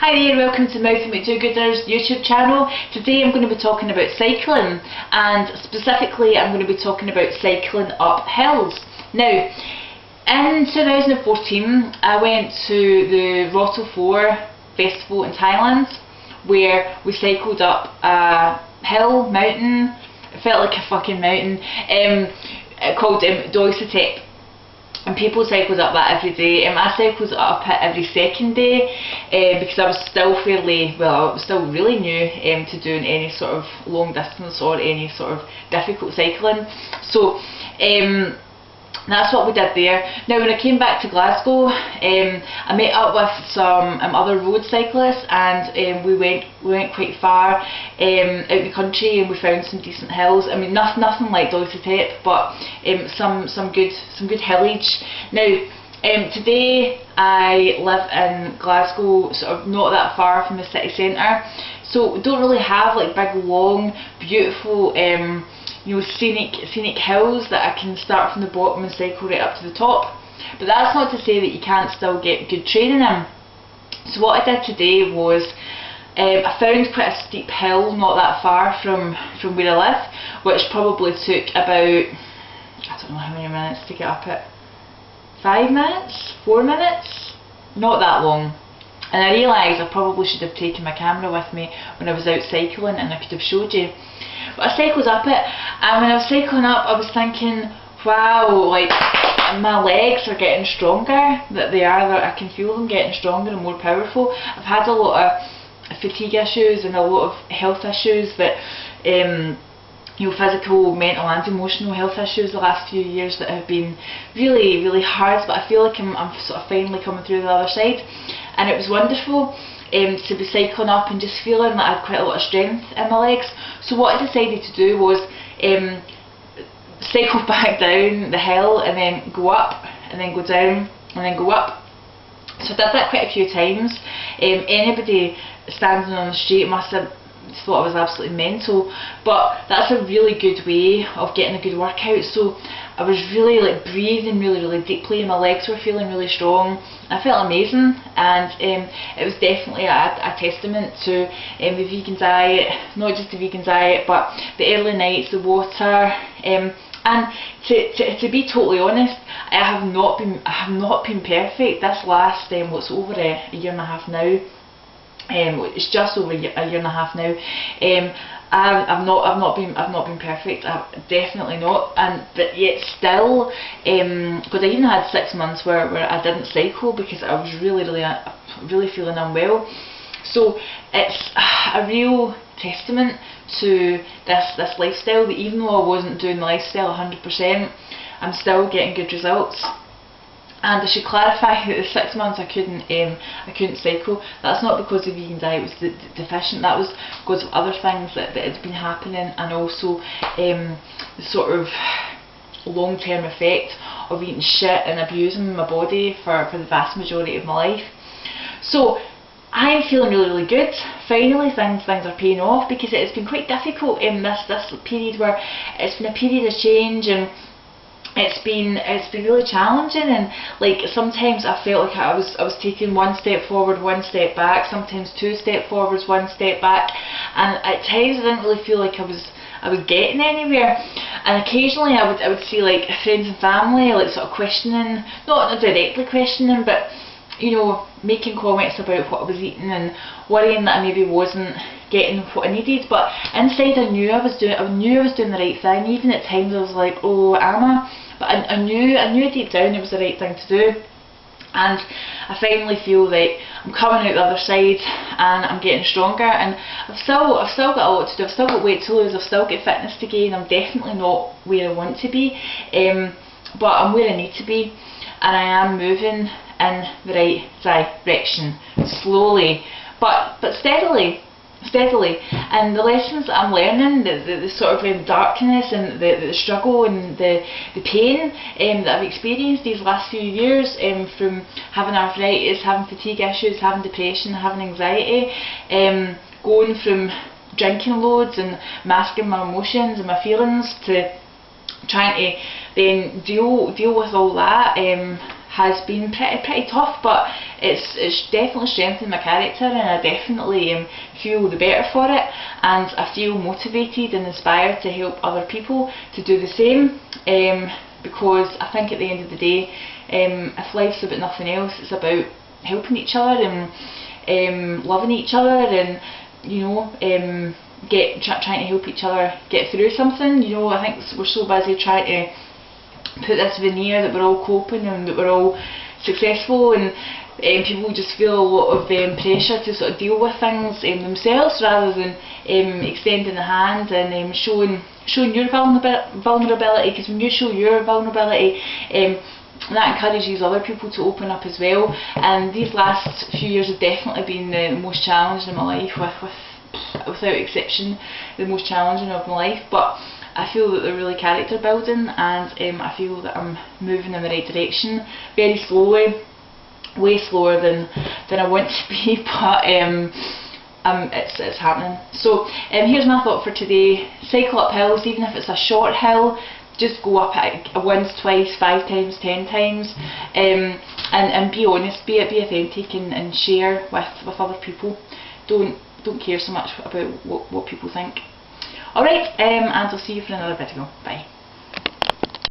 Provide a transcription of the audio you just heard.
Hi there, welcome to Mouthy MacDo-gooder's YouTube channel. Today I'm going to be talking about cycling, and specifically I'm going to be talking about cycling up hills. Now, in 2014 I went to the Roto 4 festival in Thailand, where we cycled up a mountain. It felt like a fucking mountain, called Doi Satep. And people cycled up that every day. I cycled up it every second day because I was still I was still really new to doing any sort of long distance or any sort of difficult cycling. So that's what we did there. Now when I came back to Glasgow, I met up with some other road cyclists, and we went quite far out the country, and we found some decent hills. I mean, nothing like Doi Satep, but some good hillage. Now today I live in Glasgow, sort of not that far from the city centre, so we don't really have like big, long, beautiful scenic hills that I can start from the bottom and cycle right up to the top. But that's not to say that you can't still get good training in. So what I did today was I found quite a steep hill not that far from where I live, which probably took about, I don't know how many minutes to get up it. 5 minutes? 4 minutes? Not that long. And I realised I probably should have taken my camera with me when I was out cycling, and I could have showed you. But I cycled up it, and when I was cycling up I was thinking, wow, like my legs are getting stronger, I can feel them getting stronger and more powerful. I've had a lot of fatigue issues and a lot of health issues that physical, mental and emotional health issues the last few years that have been really, really hard, but I feel like I'm sort of finally coming through the other side, and it was wonderful to be cycling up and just feeling that I had quite a lot of strength in my legs. So what I decided to do was cycle back down the hill and then go up and then go down and then go up. So I did that quite a few times. Anybody standing on the street must have thought I was absolutely mental, but that's a really good way of getting a good workout. So I was really like breathing really deeply, and my legs were feeling really strong. I felt amazing, and it was definitely a testament to the vegan diet, not just the vegan diet, but the early nights, the water, and to be totally honest, I have not been perfect. This last what's over a year and a half now. It's just over a year and a half now. I've not been perfect. Definitely not. But yet still, because I even had 6 months where I didn't cycle because I was really feeling unwell. So it's a real testament to this lifestyle, that even though I wasn't doing the lifestyle 100%, I'm still getting good results. And I should clarify that the 6 months I couldn't cycle. That's not because the vegan diet was deficient. That was because of other things that had been happening, and also the sort of long-term effect of eating shit and abusing my body for the vast majority of my life. So I'm feeling really good. Finally things are paying off, because it's been quite difficult in this period, where it's been a period of change, and it's been really challenging, and like sometimes I felt like I was taking one step forward, one step back, sometimes 2 steps forwards, 1 step back, and at times I didn't really feel like I was getting anywhere. And occasionally I would see like friends and family like sort of questioning, not directly questioning, but making comments about what I was eating and worrying that I maybe wasn't getting what I needed. But inside I knew I was doing the right thing. Even at times I was like, oh, am I? But I knew deep down it was the right thing to do. And I finally feel like I'm coming out the other side, and I'm getting stronger, and I've still got a lot to do. I've still got weight to lose, I've still got fitness to gain. I'm definitely not where I want to be, but I'm where I need to be, and I am moving in the right direction, slowly but steadily. And the lessons that I'm learning, the sort of darkness and the struggle and the pain that I've experienced these last few years, from having arthritis, having fatigue issues, having depression, having anxiety, going from drinking loads and masking my emotions and my feelings, to trying to then deal with all that has been pretty tough, but it's definitely strengthened my character, and I definitely feel the better for it, and I feel motivated and inspired to help other people to do the same, because I think at the end of the day, if life's about nothing else, it's about helping each other and loving each other, and you know, trying to help each other get through something. You know, I think we're so busy trying to put this veneer that we're all coping and that we're all successful, and people just feel a lot of pressure to sort of deal with things themselves, rather than extending the hand and showing your vulnerability, because when you show your vulnerability, that encourages other people to open up as well. And these last few years have definitely been the most challenging in my life, without exception, the most challenging of my life, but I feel that they're really character building, and I feel that I'm moving in the right direction, very slowly, way slower than I want to be, but it's happening. So here's my thought for today: cycle up hills, even if it's a short hill. Just go up it once, twice, 5 times, 10 times, and be honest, be authentic, and share with other people. Don't care so much about what people think. Alright, and I'll see you for another video. Bye.